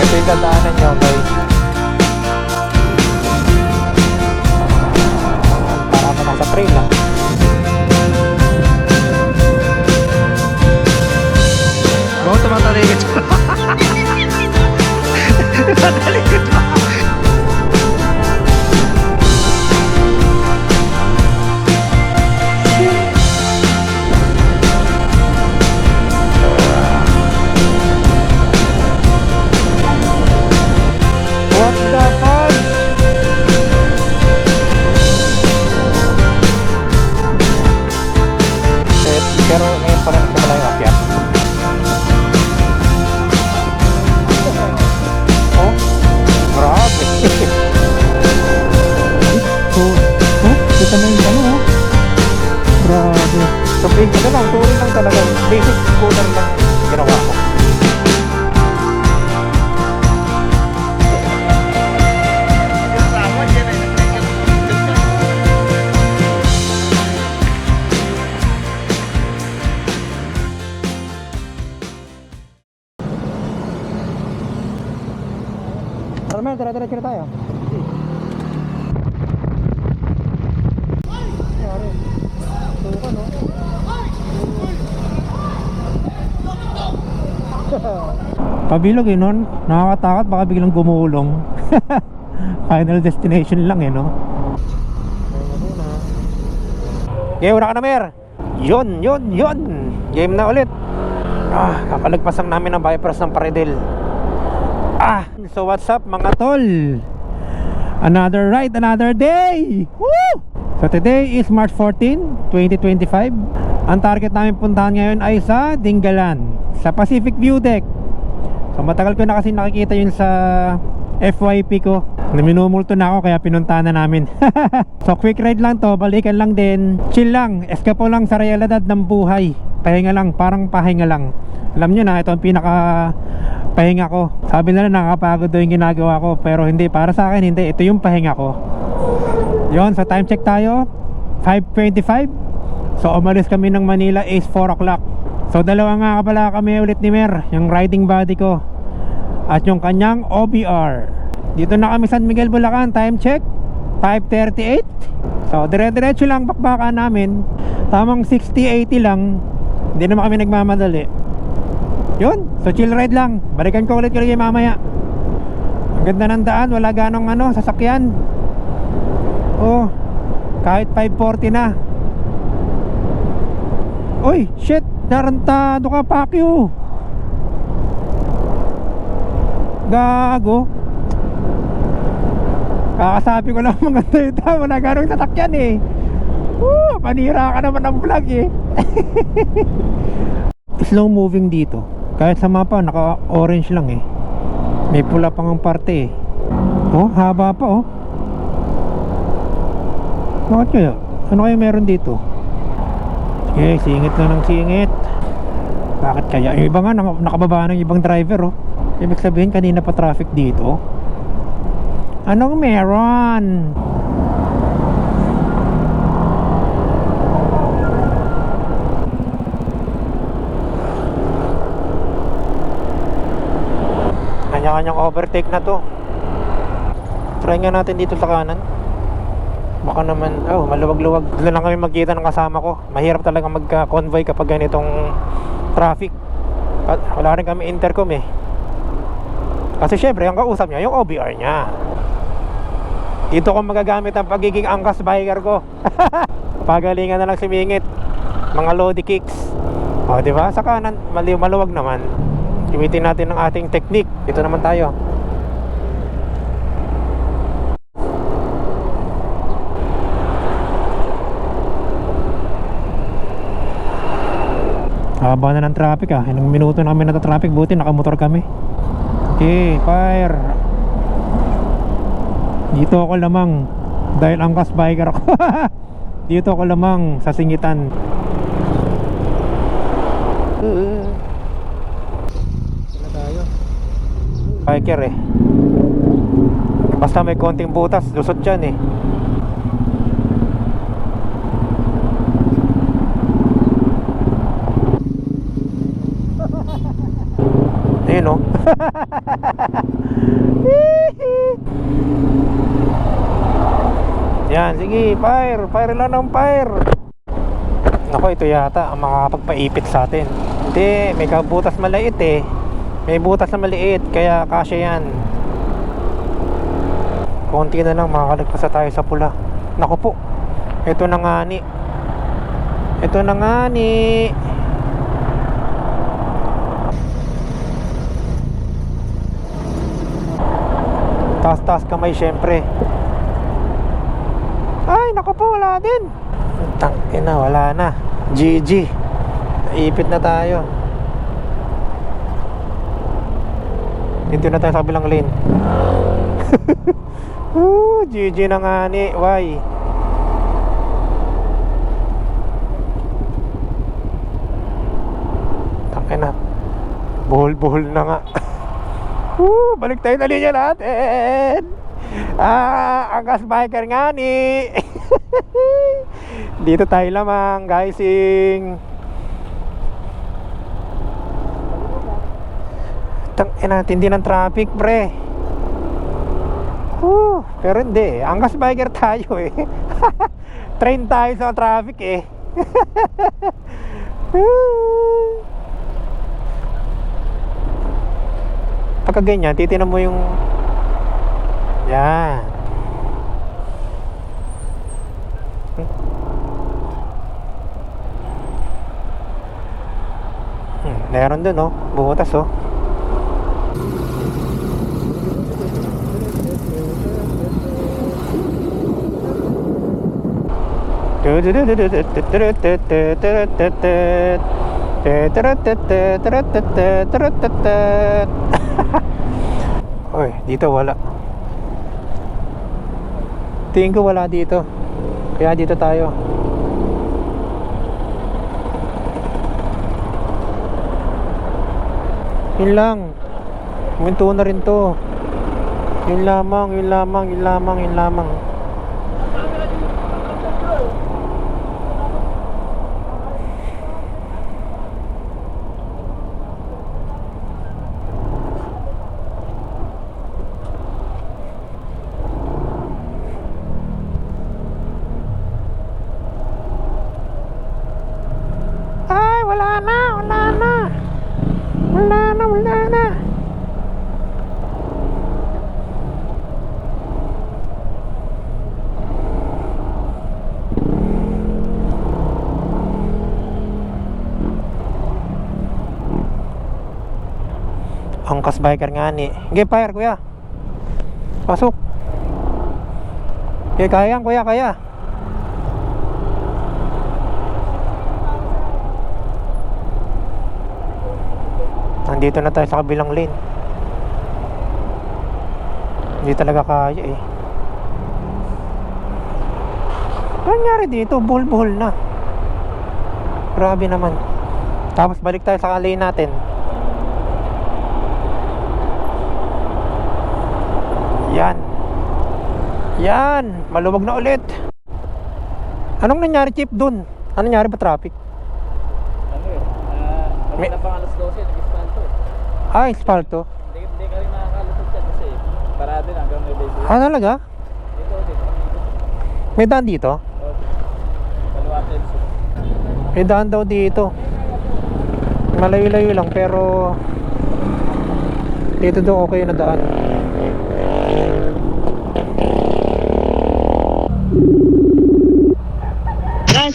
ito yung dadaanan nyo guys. Para mo nasa trail lang. Bakit tumatalikod siya? Tumatalikod pa. What the fuck? Pero ngayon pa rin siya pala yung akyat. Oh, grabe. Kita na yung ano, oh. Grabe. So, ano lang, touring lang talaga. Basic scooter lang ginawa ko. Tara, dire-diretso na tayo. Yari. Suka, no? Pabilog eh, nun. Nakakatakot, baka biglang gumulong. Final destination lang eh, no? Okay, una ka na, Mer. Yun. Game na ulit. Kakalagpas lang namin ng bypass ng Paredel. So what's up mga tol? Another ride, another day! Woo! So today is March 14, 2025. Ang target namin puntahan ngayon ay sa Dingalan, sa Pacific View Deck. So matagal ko na kasi nakikita yun sa FYP ko. Minumulto na ako kaya pinuntahan na namin. So quick ride lang to, balikan lang din. Chill lang, eskapo lang sa realidad ng buhay. Pahinga lang, parang pahinga lang. Alam nyo na, ito ang pinaka pahinga ko. Sabi nila nakakapagod daw yung ginagawa ko, pero hindi, para sa akin hindi, ito yung pahinga ko. Yon, so time check tayo 5:25. So umalis kami ng Manila is 4 o'clock. So dalawa nga pala kami ulit ni Mer, yung riding buddy ko at yung kanyang OBR. Dito na kami San Miguel, Bulacan. Time check 5:38. So dire-diretso lang bakbakan namin. Tamang 60-80 lang. Hindi naman kami nagmamadali. Yun, so chill ride lang. Balikan ko ulit kayo mamaya. Ang ganda ng daan, wala ganong sasakyan. Oh, kahit 5:40 na. Uy, shit, narantado ka, Pacquiao. Gago. Kakasabi ko lang maganda yung daan, wala ganong sasakyan eh. Panira ka naman ng vlog eh. Slow moving dito. Kahit sa mapa, naka-orange lang eh. May pula pang ang parte eh. Oh, haba pa oh. Bakit kaya? Ano kaya meron dito? Okay, singit na ng singit. Bakit kaya? Yung iba nga, nakababa ng ibang driver oh. Ibig sabihin, kanina pa traffic dito. Anong meron? Kanya-kanyang overtake na to. Try nga natin dito sa kanan. Baka naman, maluwag-luwag. Doon lang kami magkita ng kasama ko. Mahirap talaga magka-convoy kapag ganitong traffic. At wala rin kami intercom eh. Kasi syempre, ang kausap niya, yung OBR niya. Dito ko magagamit ang pagiging angkas biker ko. Pagalingan na lang simingit. Mga lodi kicks. O, diba? Sa kanan, maluwag naman. Gamitin natin ang ating technique. Dito naman tayo. Haba na ng traffic ah. Ilang minuto na kami nata-traffic. Buti nakamotor kami. Okay, fire. Dito ako lamang. Dahil angkas biker ako. Dito ako lamang sa singitan. Biker eh. Basta may konting butas, lusot dyan eh. Ayun oh. Yan, sige, fire lang ng fire. Nako, ito yata ang makakapagpaipit sa atin. Hindi, may kabutas maliit eh. May butas na maliit, kaya kasya yan. Konti na lang, makakalagpas na tayo sa pula. Nako po, ito na nga ni. Ito na nga ni. Taas-taas kamay syempre. Ay, nako po, wala din. Tangina, wala na. GG. Naipit na tayo. Dito na tayo sa kabilang lane. GG na nga ni. Why? Tangina. Buhol-buhol na nga. Balik tayo na linya natin. Ang gas biker nga ni. Dito tayo lamang, guysing. Tangina, tindi ng traffic, pre. Pero hindi, ang gas biker tayo eh. Train tayo sa traffic eh. Pagka ganyan, titinan mo yung yan. Meron dun oh, butas oh. Oy, dito wala. Tingin ko wala dito. Kaya dito tayo. Yun lang. Minto na rin to. Yun lamang. Ay, wala na. Ang kas biker nga ni. Sige, fire kuya. Pasok. Okay, kaya kuya, kaya. Nandito na tayo sa kabilang lane. Hindi talaga kaya eh. Ano nangyari dito? Buhol-buhol na. Grabe naman. Tapos balik tayo sa lane natin. Yan, maluwag na ulit. Anong nangyari, Chip, dun? Anong nangyari ba traffic? Maganda pang alas 12, nag-espalto eh. Espalto? Hindi ka rin makakalusot dyan kasi parado na hanggang may base. Talaga? Dito. May daan dito? Kaluwatin. May daan daw dito. Malayo-layo lang pero dito daw okay na daan.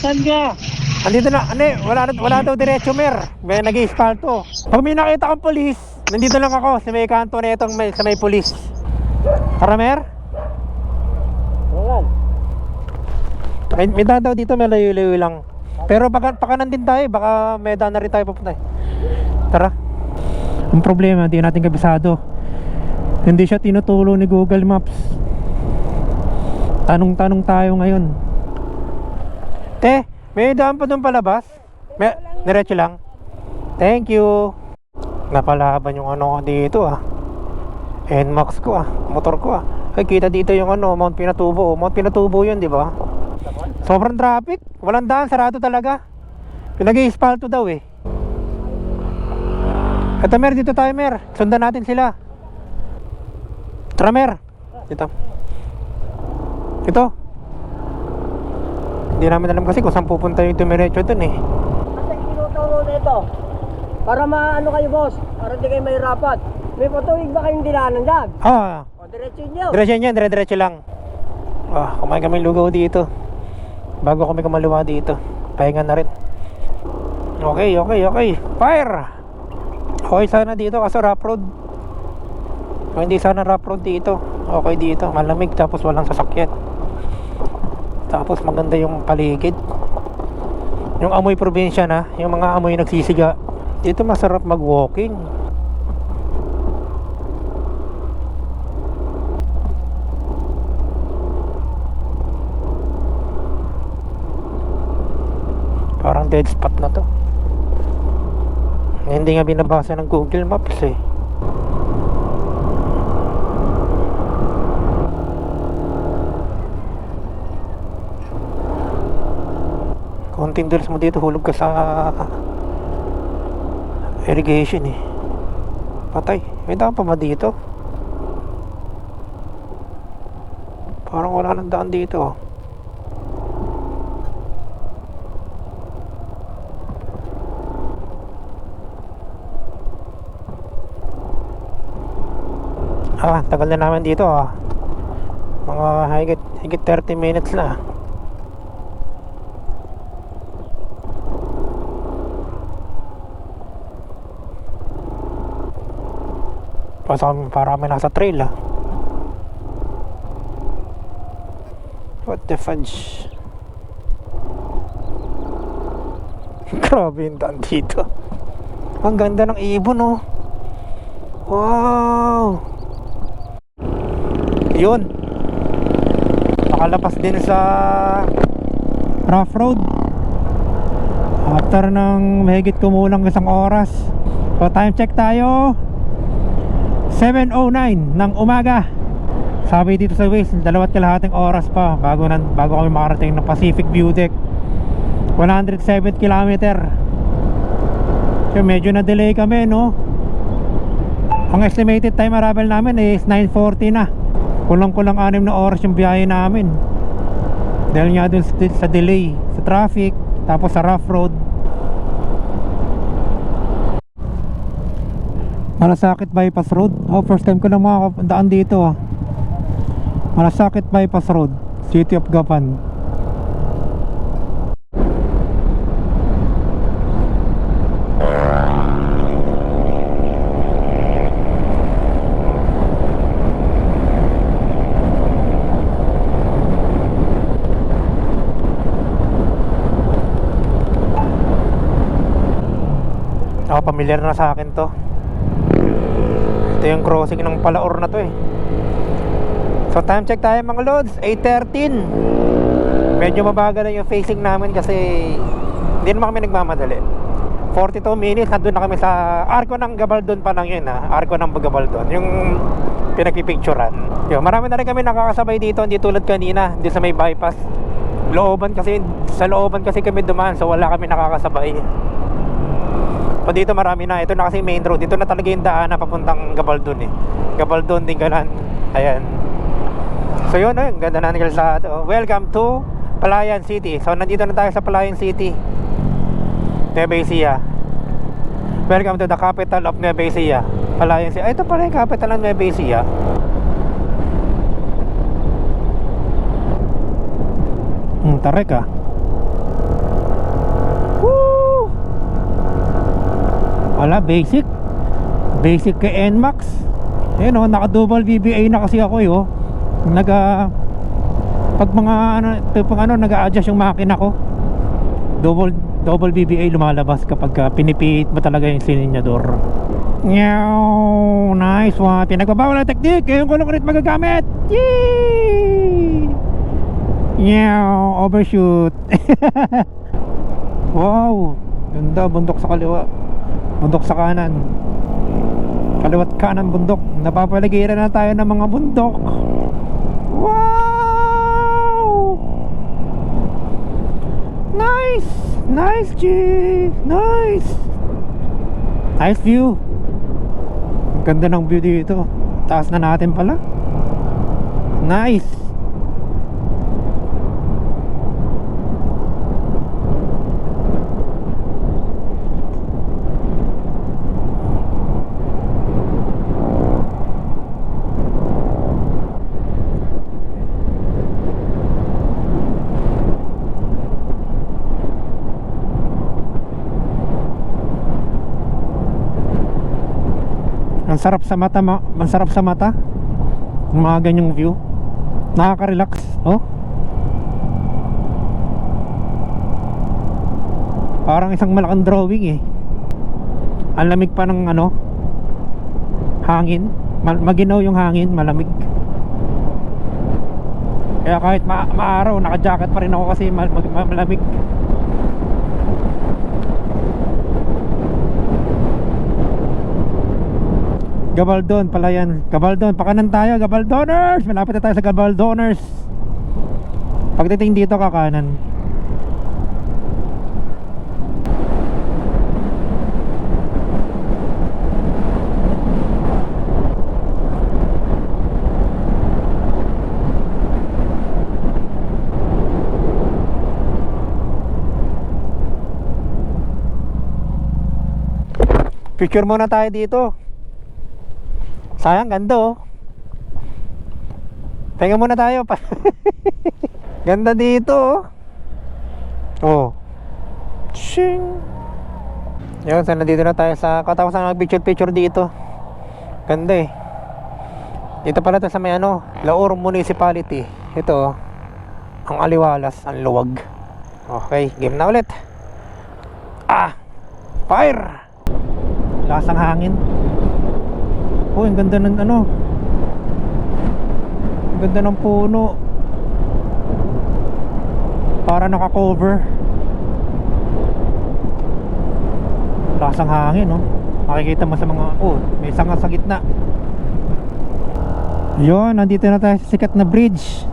Saan ka? Andito na, wala daw diretso, mer. May nag-ispalto. Pag may nakita kong polis, nandito lang ako sa may kanto na itong sa may polis. Tara, mer? May daan daw dito, may layo-layo lang. Pero pakanan din tayo, baka may daan na rin tayo papunta. Tara. Ang problema, hindi natin kabisado. Hindi siya tinutulong ni Google Maps. Tanong-tanong tayo ngayon. May daan pa doon palabas? Diretso lang? Thank you. Napalaban yung ano dito ah. NMAX ko ah, motor ko ah. Ay, kita dito yung ano, Mount Pinatubo. Mount Pinatubo yun, di ba? Sobrang traffic. Walang daan, sarado talaga. Pinag-i-espalto daw eh. Ito Mer, dito tayo Mer. Sundan natin sila. Tara Mer. Dito. Ito. Hindi namin alam kasi kung saan pupunta yung tumiretso dun eh. Kasi tinuturo na ito. Para maano kayo boss, para hindi kayo mahirapan. May patuwig ba kayong dinaanan dyan? Ah, O diretso nyo. diretso yan, dire-diretso lang. Ah, kumain kami lugaw dito. Bago kami kumaliwa dito. Pahinga na rin. Okay, okay, okay. Fire! Okay sana dito kasi rough road. Kung hindi sana rough road dito, okay dito. Malamig tapos walang sasakyan. Tapos maganda yung paligid. Yung amoy probinsya na, yung mga amoy nagsisiga. Dito masarap mag-walking. Parang dead spot na to. Hindi nga binabasa ng Google Maps eh. Konting dulce mo dito, hulog ka sa irrigation eh. Patay. May daan pa ba dito? Parang wala nang daan dito oh. Tagal na namin dito ah. Mga higit 30 minutes na. Para kami nasa trail ah. What the fudge. Grabe yung daan dito. Ang ganda ng ibon oh. Wow. Yun, nakalapas din sa rough road after ng mahigit kumulang isang oras. So time check tayo, 7:09 ng umaga. Sabi dito sa Waze, 2.5 oras pa bago kami makarating ng Pacific View Deck. 107 km. So medyo na delay kami no. Ang estimated time arrival namin is 9:40 na. Kulang-kulang 6 na oras yung biyahe namin. Dahil nga dun sa delay, sa traffic, tapos sa rough road. Malasakit Bypass Road. Oh, first time ko lang makakadaan dito ah. Malasakit Bypass Road, City of Gapan. Pamilyar na sa akin to. Ito yung crossing ng Palaor na to eh. So time check tayo mga lods, 8:13. Medyo mabagal na yung facing namin kasi hindi naman kami nagmamadali. 42 minutes, nandun na kami sa Arco ng Gabaldon pa lang yun ha. Arco ng Gabaldon, yung pinagpipicturan. Yun, marami na rin kami nakakasabay dito, hindi tulad kanina, hindi sa may bypass. Sa looban kasi kami dumaan, so wala kami nakakasabay. O dito marami na, ito na kasi main road. Dito na talaga yung daan na papuntang Gabaldon eh. Gabaldon, Dingalan. Ayan. So yun, ganda na ng kalsada. Welcome to Palayan City. So nandito na tayo sa Palayan City, Nueva Ecija. Welcome to the capital of Nueva Ecija, Palayan City. Ito pala yung capital ng Nueva Ecija. Tarek ah. Wala, basic kay NMAX. Ayun o, naka double VBA na kasi ako yo. Pag mga nag-a-adjust yung makina ko, double VBA lumalabas kapag pinipihit mo talaga yung silinyador. Nyaw, nice one. Pinagbabawal ang technique, yung ko lang ulit magagamit. Yee! Nyaw, overshoot. Wow, ganda, bundok sa kaliwa, bundok sa kanan, kaliwat kanan bundok. Napapaligiran na tayo ng mga bundok. Wow, nice, nice G, nice view. Ganda ng view dito. Taas na natin pala. Nice. Ang sarap sa mata, ang sarap sa mata. Yung mga ganyang view. Nakaka-relax, oh. Parang isang malaking drawing eh. Ang lamig pa ng ano, hangin. Maginaw yung hangin, malamig. Kaya kahit maaraw, naka-jacket pa rin ako kasi malamig. Gabaldon pala yan. Gabaldon, pakanan tayo, Gabaldoners. Malapit na tayo sa Gabaldoners. Pagdating dito, kakanan. Picture muna tayo dito. Sayang, ganda oh. Tingnan muna tayo pa. Ganda dito oh. Oh. Ching. Yun, sana dito na tayo sa katapusan ng picture dito. Ganda eh. Dito pala ito sa may ano, Laur Municipality. Ito oh. Ang aliwalas, ang luwag. Okay, game na ulit. Fire. Lasang hangin. Oh, ang ganda ng ano. Ang ganda ng puno. Para naka-cover. Lasang hangin, no? Makikita mo sa mga, oh, may sanga sa gitna. Yun, nandito na tayo sa sikat na bridge.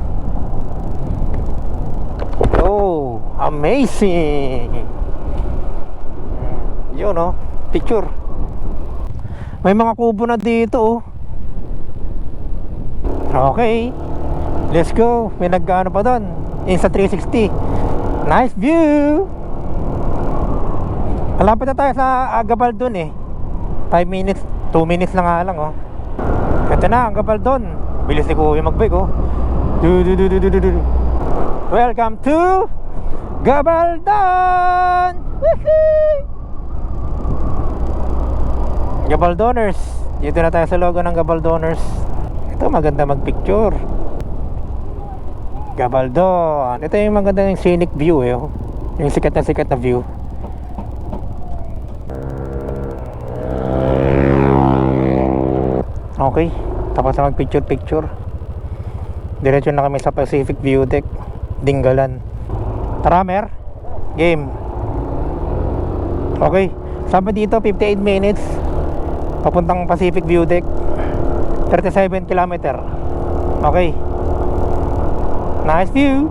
Oh, amazing. Yun, no? Picture. May mga kubo na dito oh. Okay, let's go. May nag-ano pa doon, Insta 360. Nice view. Malapit na tayo sa Gabaldon eh. 5 minutes, 2 minutes na nga lang oh. Ito na ang Gabaldon. Bilis ni Kuya mag-bike oh. Welcome to Gabaldon. Woohoo! Gabaldoners. Dito na tayo sa logo ng Gabaldoners. Ito maganda magpicture. Gabaldon. Ito yung maganda yung scenic view eh. Yung sikat na view. Okay, tapos na magpicture. Diretso na kami sa Pacific View Deck, Dingalan. Tara mer, game. Okay, sabi dito 58 minutes papuntang Pacific View Deck, 37 kilometer. Okay, nice view.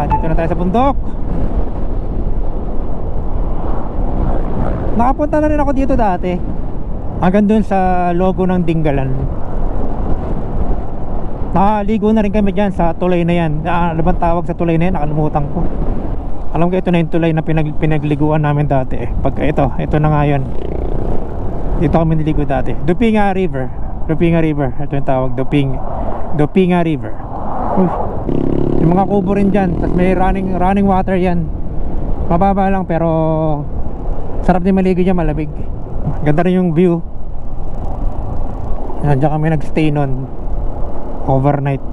Dito na tayo sa bundok. Nakapunta na rin ako dito dati, hanggang dun sa logo ng Dingalan. Nakaligo na rin kami dyan sa tulay na yan. Ano bang tawag sa tulay na yan? Nakalimutan ko. Alam ko ito na yung tulay na pinagliguan namin dati eh. Pag ito na nga yun. Dito kami niligo dati. Dupinga River. Ito yung tawag, Dupinga River. Yung mga kubo rin dyan. Tapos may running water yan. Mababa lang pero sarap din maligo dyan, malamig. Ganda rin yung view. Diyan kami nagstay nun overnight.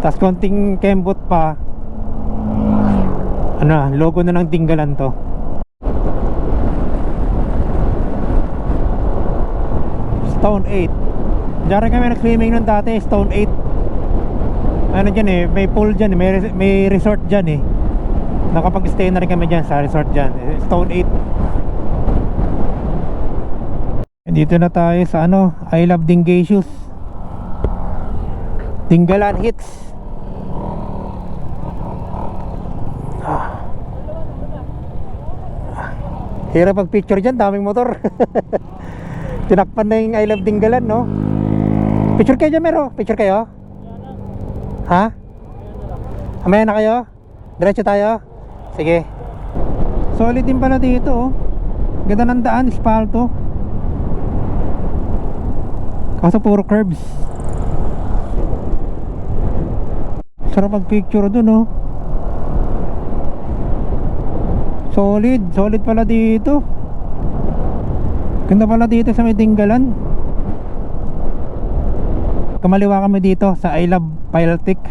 Tapos konting kembot pa, ano, logo na ng Tinggalan to. Stone 8. Diyan rin kami nag-swimming nun dati, Stone 8. Ano dyan eh, may pool dyan eh, may resort dyan eh. Nakapag-stay na rin kami dyan sa resort dyan, Stone 8. Dito na tayo sa ano, I Love Dingacious, Tinggalan Hits. Hirap pag picture dyan, daming motor. Tinakpan na yung I Love Tinggalan, no? Picture kayo dyan, Mero? Picture kayo? Ha? Amaya na kayo? Diretso tayo? Sige. Solid din pala dito, oh. Ganda ng daan, espalto. Kaso puro curbs. Sarap mag-picture dun, oh. Solid pala dito. Ganda pala dito sa may Tinggalan. Kamaliwa kami dito sa I Love Piltic.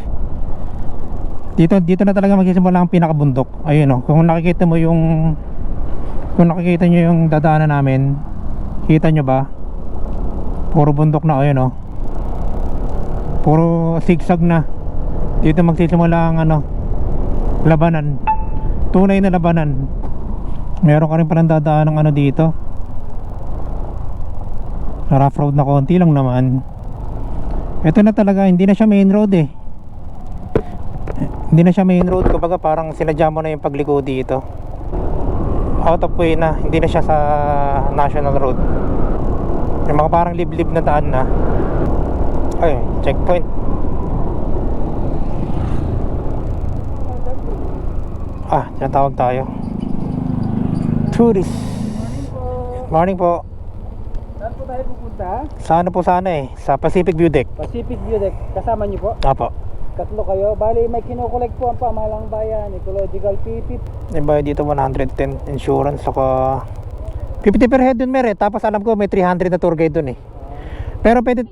Dito na talaga magsisimula ang pinakabundok. Ayun, oh. Kung nakikita nyo yung dadaanan namin, kita nyo ba? Puro bundok na, ayun, oh. Puro zigzag na. Dito magsisimula ang ano, labanan. Tunay na labanan. Meron ka rin palang dadaan ng ano dito, na rough road na konti lang naman. Ito na talaga, hindi na siya main road eh. Hindi na siya main road, kumbaga parang sinadya mo na yung pagliko dito. Out of way na, hindi na siya sa national road. Yung mga parang liblib na daan na. Ay, checkpoint. Ah, dyan tawag tayo. Tourist. Morning po. Saan po tayo pupunta? Sa ano po sana eh, sa Pacific View Deck. Pacific View Deck. Kasama niyo po? Apo. Tatlo kayo. Bali, may kinokolekt po ang Pamahalang Bayan. Ecological PPP. Yung bayad dito 110 insurance, saka 50 per head dun, Mer, eh. Tapos alam ko may 300 na tour guide dun eh. Pero pwede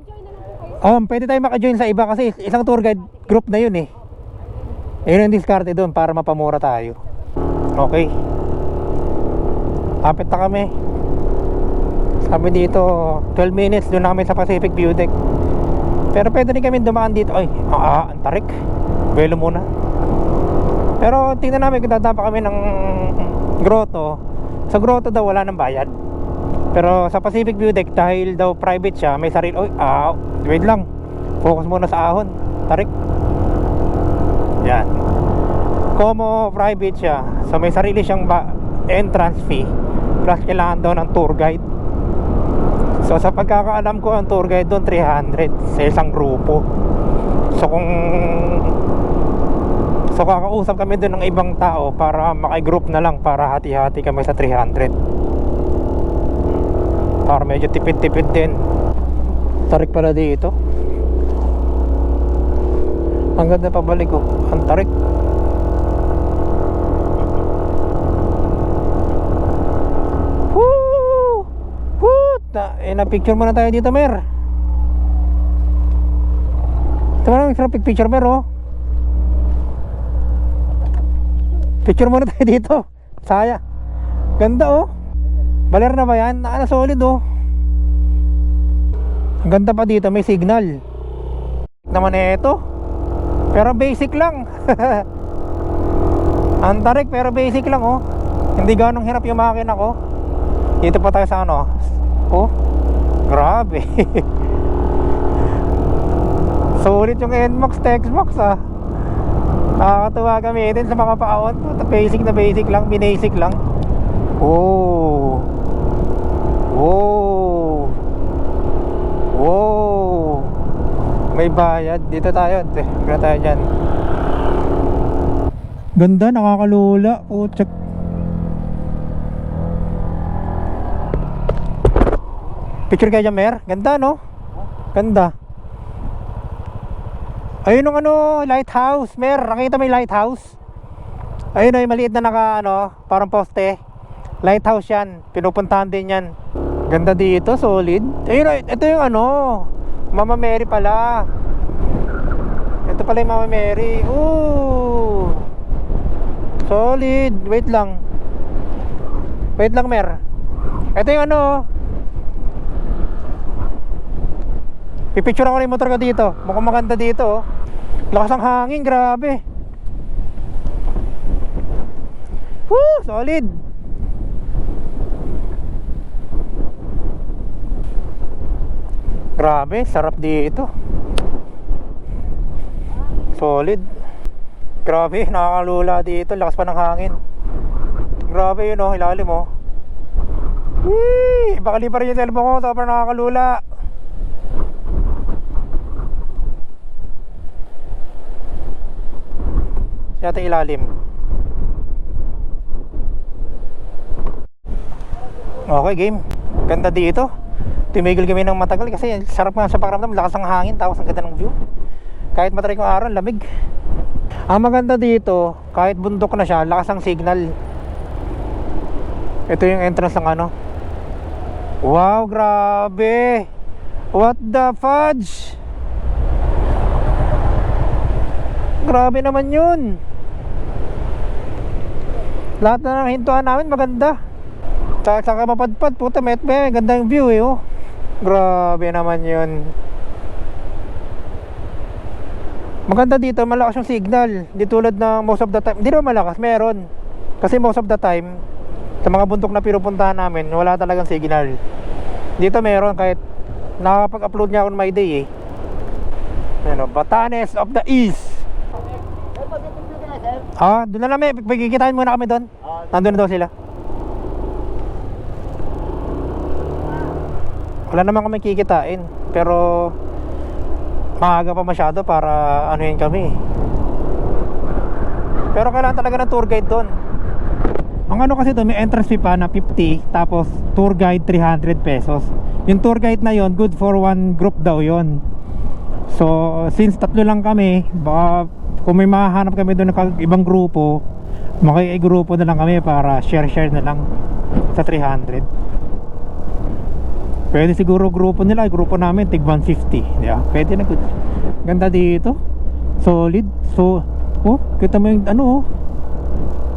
tayo maka-join sa iba kasi isang tour guide group na yun eh. Ayun yung discarte dun para mapamura tayo. Okay. Kapit na kami. Sabi dito 12 minutes doon na kami sa Pacific View Deck. Pero pwede rin kami dumaan dito. Ay, ang tarik. Velo muna. Pero tingnan namin kung dadaan pa kami ng grotto. Sa grotto daw wala nang bayad. Pero sa Pacific View Deck, dahil daw private siya, may sarili. Oy, wait lang. Focus muna sa ahon. Tarik. Yan. Como private siya, so may sarili siyang entrance fee. Plus kailangan daw ng tour guide. So sa pagkakaalam ko, ang tour guide doon 300 sa isang grupo. So kakausap kami doon ng ibang tao para maki-group na lang, para hati-hati kami sa 300. Para medyo tipid-tipid din. Tarik pala dito. Ang ganda pabalik ko. Ang tarik. Woo! Na-picture muna tayo dito, Mer. Ito mo lang, sarap picture, Mer, oh. Picture muna tayo dito. Saya. Ganda, oh. Baler na ba yan? Solid, oh. Ang ganda pa dito, may signal. Naman ito. Pero basic lang. Ang tarik, pero basic lang, oh. Hindi ganong hirap yung makina ko. Dito pa tayo sa ano. Oh, grabe. Sulit yung NMAX, Texmax, ah. Nakakatuwa gamitin sa mga paon. Basic na basic lang, binasic lang. Oh. Oh. Oh. May bayad. Dito tayo. Ganda tayo dyan. Ganda, nakakalula. Oh, check. Picture kayo dyan, Mer. Ganda, no? Ganda. Ayun yung ano, lighthouse, Mer. Nakita mo yung lighthouse? Ayun, yung maliit na parang poste. Lighthouse yan. Pinupuntahan din yan. Ganda dito, solid. Ayun, ito yung Mama Mary pala. Ito pala yung Mama Mary. Ooh, solid. Wait lang. Wait lang, Mer. Ito yung ano. Pipicture ako na yung motor ko dito. Mukhang maganda dito. Lakas ang hangin, grabe. Woo, solid. Grabe, sarap dito. Solid. Grabe, nakakalula dito. Lakas pa ng hangin. Grabe yun oh, ilalim oh. Wee! Baka lipa rin yung cellphone ko. Sobrang nakakalula. Sa ating ilalim. Okay, game. Ganda dito. Tumigil kami ng matagal kasi sarap nga sa pakiramdam. Lakas ng hangin, tapos ang ganda ng view. Kahit matarik yung araw, lamig. Ang maganda dito, kahit bundok na siya, lakas ang signal. Ito yung entrance ng ano. Wow, grabe. What the fudge? Grabe naman yun. Lahat na ng hintuan namin maganda. Saka mapadpad, puta, may ganda yung view eh oh. Grabe naman yun. Maganda dito, malakas yung signal. Di tulad ng most of the time. Hindi naman malakas, meron. Kasi most of the time sa mga bundok na pinupuntahan namin, wala talagang signal. Dito meron, kahit nakakapag-upload niya ako ng My Day eh. Ano, Batanes of the East. Ah, doon na namin, pagkikitain muna kami doon. Nandun na daw sila. Wala naman kami kikitain, pero maaga pa masyado para anuhin kami. Pero kailangan talaga ng tour guide doon. Ang ano kasi doon, may entrance fee pa na 50, tapos tour guide 300 pesos. Yung tour guide na yon, good for one group daw yon. So since tatlo lang kami, baka kung may mahanap kami doon ng ibang grupo, makikigrupo na lang kami para share na lang sa 300. Pwede siguro grupo nila, grupo namin tig 150. Yeah, pwede na, good. Ganda dito. Solid. So, oh, kita mo yung ano oh.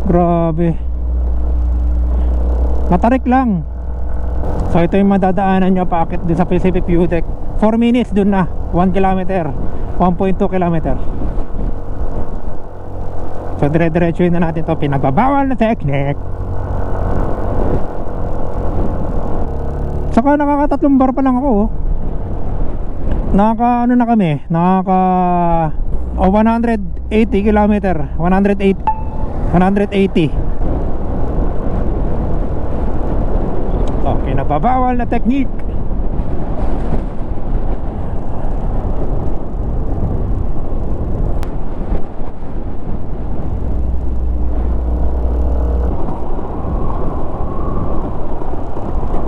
Grabe. Matarik lang. So ito yung madadaanan nyo paakit dun sa Pacific View Deck. 4 minutes dun na, 1 kilometer, 1.2 kilometer. So dire-diretsuhin na natin to, pinagbabawal na technique. Saka nakakatatlong bar pa lang ako oh. Nakaka ano na kami, nakaka 180 kilometer, 180. Okay, nababawal na technique.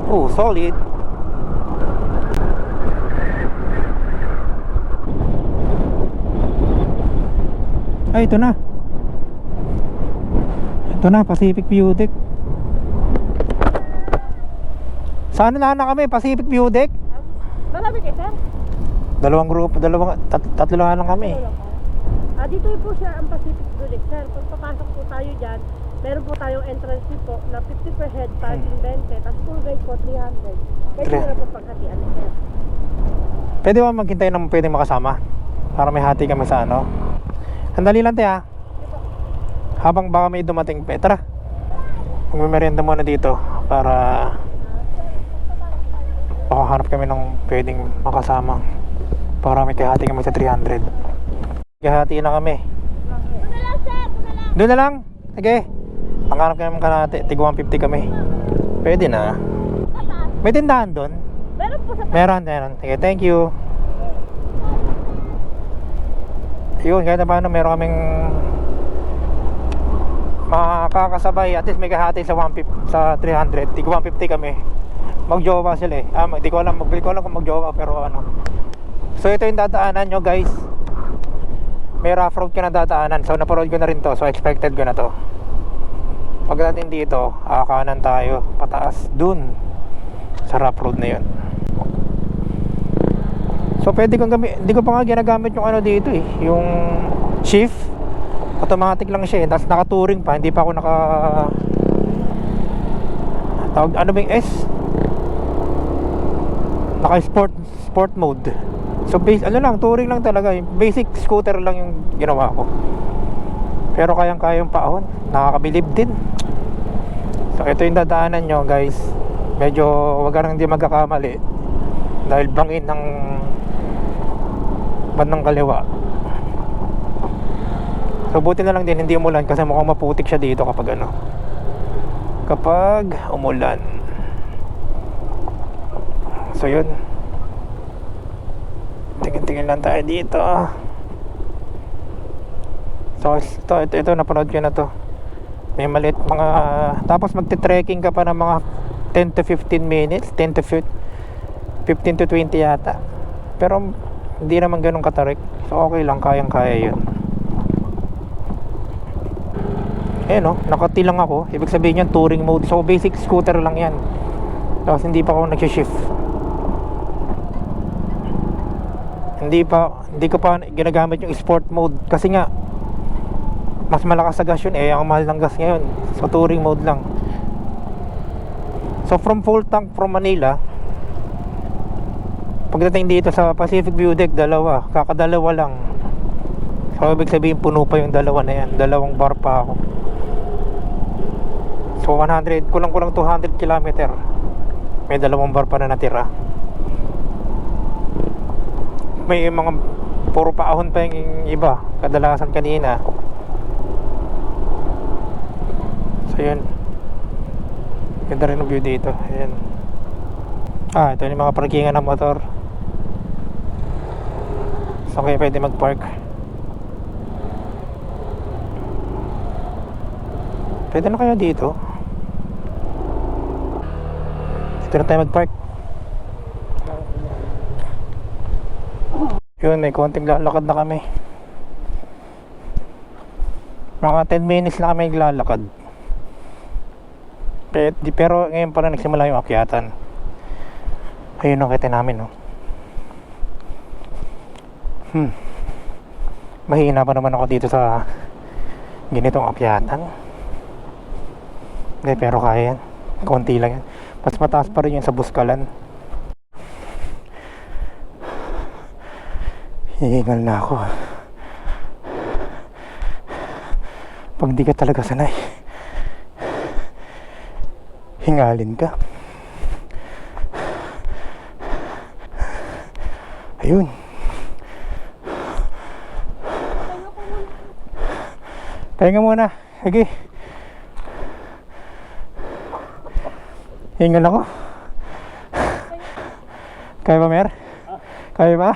Oh, solid. Ay, ito na. Ito na, Pacific View Deck. Saan na kami? Pacific View Deck? Malapit eh, sir. Dalawang grupo, tatlo lang kami. Dito po siya ang Pacific Project, sir. Pag papasok po tayo dyan, meron po tayong entrance fee po na 50 per head, parking 20, tapos tour guide po 300. Pwede nyo na po paghatian, sir. Pwede ba maghintay ng pwedeng makasama? Para may hati kami sa ano. Sandali lang tayo ha. Habang baka may dumating pa. Tara, magmimerienda muna dito para makahanap kami ng pwedeng makasama. Para may kahati kami sa 300. Kahati na kami. Doon na lang. Sige. Panghanap kami ng kalahati. Tig 150 kami. Pwede na. May tindahan doon? Meron po sa Meron. Sige, thank you. Yun, kahit na paano meron kaming makakasabay. At least may kahati sa 150, sa 300. Tig 150 kami. Magjowa sila eh. Di ko alam kung magjowa, pero ano. So ito yung dadaanan nyo guys. May rough road ka na dadaanan. So napanood ko na rin to. So expected ko na to. Pagdating dito, kanan tayo pataas dun sa rough road na yun. So So pwede kong hindi ko pa nga ginagamit yung ano dito eh, yung shift. Automatic lang siya eh, tapos naka-touring pa, hindi pa ako tawag, ano ba yung S? Sport mode. So touring lang talaga, basic scooter lang yung ginawa ko. Pero kayang-kayang paahon, nakakabilib din. So ito yung dadaanan nyo guys. Medyo wag ka nang hindi magkakamali dahil bangin ng bandang kaliwa. So buti na lang din hindi umulan kasi mukhang maputik siya dito kapag umulan. So yun, tingin lang tayo dito. So ito napanood ko na to. May maliit mga, tapos magte-trekking ka pa ng mga 10 to 15 minutes, 15 to 20 yata. Pero hindi naman ganun katarik. So okay lang, kayang-kaya yun. Nakati lang ako. Ibig sabihin yan, touring mode. So basic scooter lang yan. Tapos hindi pa ako nagsishift. Hindi ko pa ginagamit yung sport mode. Kasi nga mas malakas sa gas yun eh. Ang mahal ng gas ngayon. So touring mode lang. So from full tank from Manila, pagdating dito sa Pacific View Deck, kakadalawa lang. So ibig sabihin puno pa yung dalawa na yan. Dalawang bar pa ako. So 100, kulang-kulang 200 km. May dalawang bar pa na natira. May mga puro paahon pa yung iba, kadalasan kanina. So yun, ganda rin ang view dito. Ayan. Ito yung mga parkingan ng motor. So kaya pwede mag-park. Pwede na kaya dito? Dito na tayo mag-park. Yun, may konting lalakad na kami. Mga 10 minutes na kami lalakad. Pero ngayon pala nagsimula yung akyatan. Ayun ang kita namin, Mahina pa naman ako dito sa ganitong akyatan. Hindi, pero kaya yan. Konti lang yan. Mas mataas pa rin yun sa Buskalan. Hihingal na ako. Pag di ka talaga sanay, hingalin ka. Ayun. Pahinga muna. Sige. Hingal ako. Kaya ba, Mer? Kaya ba?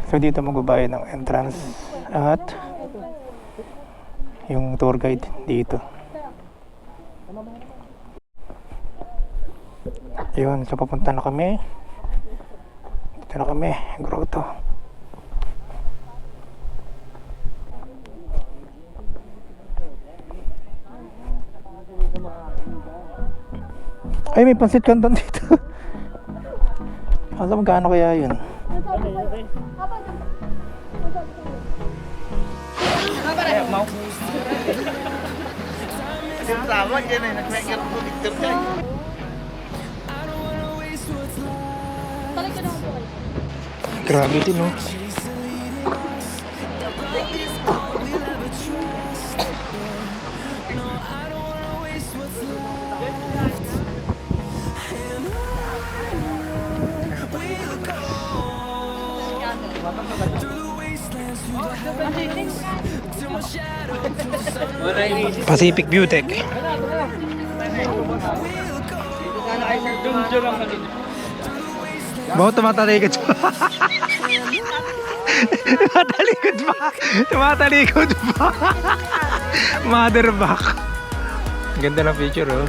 So dito magbabayad ng entrance at yung tour guide dito. Ayun, so papunta na kami. Dito na kami, grotto. Ay, may pansit canton dito. Alam magkano kaya yun? Grabe din, no? Pacific View Deck. Mau tumatalikod pa. Tumatalikod pa. Tumatalikod pa. Motherback. Ganda ng picture, oh.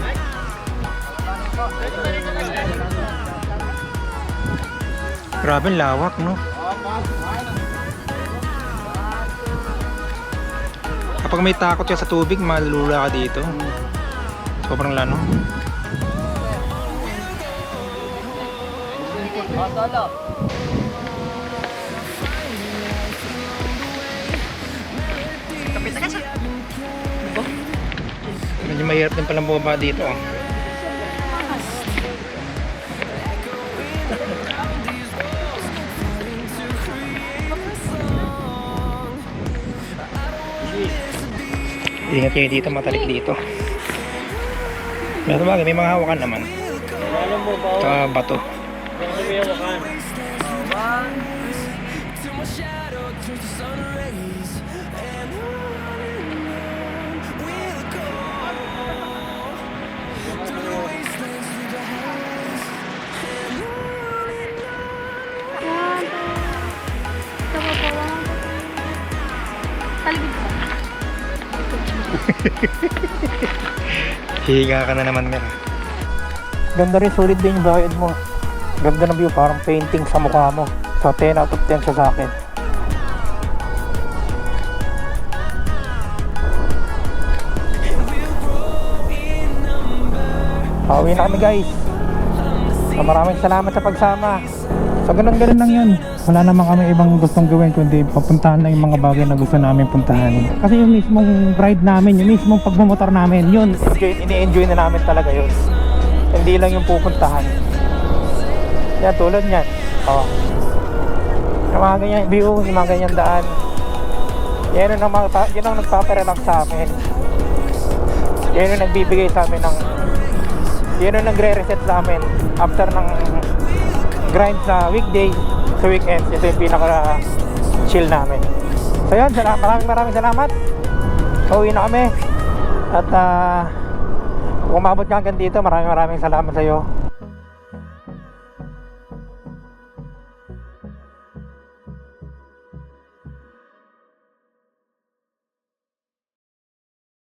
Grabe lawak, no? Kapag may takot ka sa tubig, malulula ka dito. Sobrang lano. Solo. Medyo mahirap din palang bumaba dito. Oh. Ingat kayo dito, matalik dito. Pero bagay, may mga hawakan naman. Alam mo ba? Sa bato. May hawakan. Higa ka na naman, Mer. Ganda rin, solid din yung bayad mo. Ganda ng view, parang painting sa mukha mo. So 10 out of 10 siya sa akin. Pauwi na kami, guys. So, maraming salamat sa pagsama. So ganun lang yun. Wala naman kami ibang gustong gawin kundi papuntahan lang yung mga bagay na gusto namin puntahan. Kasi yung mismong ride namin, yung mismong pagmumotor namin, yun, ini-enjoy na namin talaga yun. Hindi lang yung pupuntahan. Yan, tulad yan. Oh. Yung mga ganyan view, yung mga ganyan daan. Yan ang nagpaparelax sa amin. Yan yung nagbibigay sa amin ng, yan yung nagre-reset sa amin after ng grind sa weekday, sa weekends. Ito yung pinaka chill namin. So yun, maraming salamat. Uwi na kami. At kung umabot ka hanggang dito, maraming salamat sa iyo.